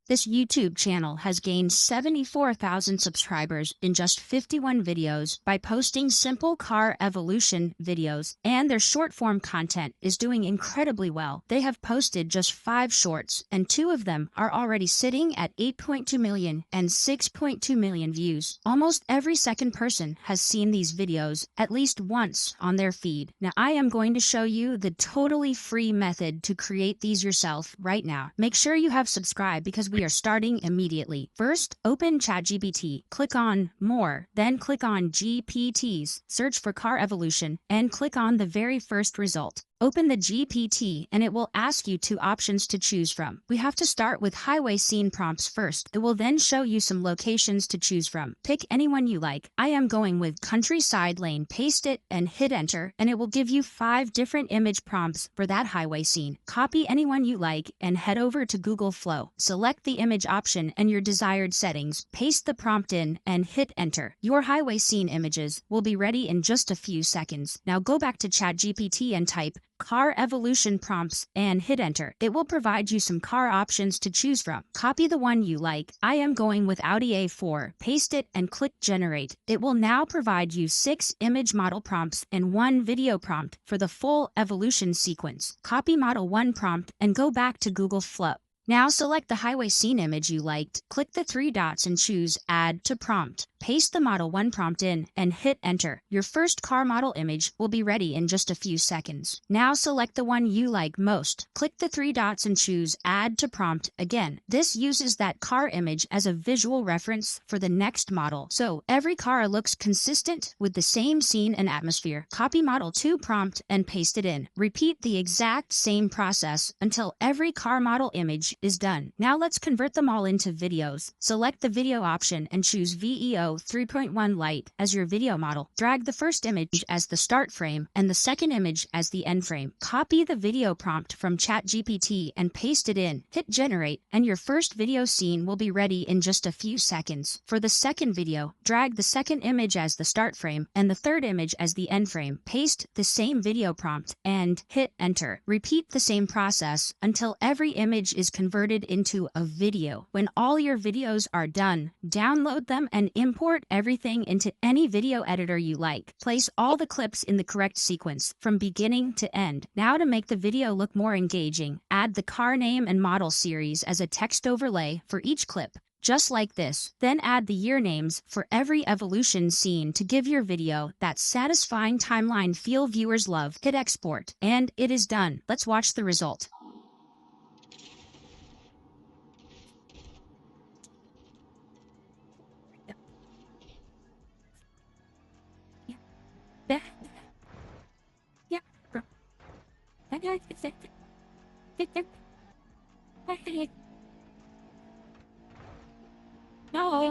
This YouTube channel has gained 74,000 subscribers in just 51 videos by posting simple car evolution videos, and their short-form content is doing incredibly well. They have posted just 5 shorts, and 2 of them are already sitting at 8.2 million and 6.2 million views. Almost every second person has seen these videos at least once on their feed. Now, I am going to show you the totally free method to create these yourself right now. Make sure you have subscribed because we are starting immediately. First, open ChatGPT, click on More, then click on GPTs, search for car evolution, and click on the very first result. Open the GPT and it will ask you 2 options to choose from. We have to start with highway scene prompts first. It will then show you some locations to choose from. Pick any one you like. I am going with countryside lane. Paste it and hit enter, and it will give you 5 different image prompts for that highway scene. Copy any one you like and head over to Google Flow. Select the image option and your desired settings. Paste the prompt in and hit enter. Your highway scene images will be ready in just a few seconds. Now go back to ChatGPT and type car evolution prompts and hit enter. It will provide you some car options to choose from. Copy the one you like. I am going with Audi A4. Paste it and click generate. It will now provide you 6 image model prompts and 1 video prompt for the full evolution sequence. Copy model 1 prompt and go back to Google Flow. Now select the highway scene image you liked. Click the 3 dots and choose Add to Prompt. Paste the Model 1 prompt in and hit enter. Your first car model image will be ready in just a few seconds. Now select the one you like most. Click the 3 dots and choose Add to Prompt again. This uses that car image as a visual reference for the next model, so every car looks consistent with the same scene and atmosphere. Copy Model 2 prompt and paste it in. Repeat the exact same process until every car model image is done. Now let's convert them all into videos. Select the video option and choose VEO 3.1 Lite as your video model. Drag the first image as the start frame and the second image as the end frame. Copy the video prompt from ChatGPT and paste it in. Hit generate, and your first video scene will be ready in just a few seconds. For the second video, drag the second image as the start frame and the third image as the end frame. Paste the same video prompt and hit enter. Repeat the same process until every image is converted into a video. When all your videos are done, download them and import everything into any video editor you like. Place all the clips in the correct sequence from beginning to end. Now to make the video look more engaging, add the car name and model series as a text overlay for each clip, just like this. Then add the year names for every evolution scene to give your video that satisfying timeline feel viewers love. Hit export, and it is done. Let's watch the result. Yeah. Yeah. No,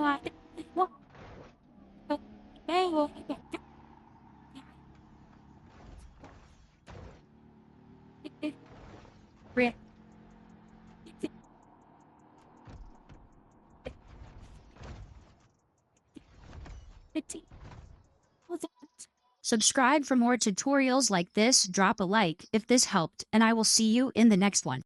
Subscribe for more tutorials like this. Drop a like if this helped, and I will see you in the next one.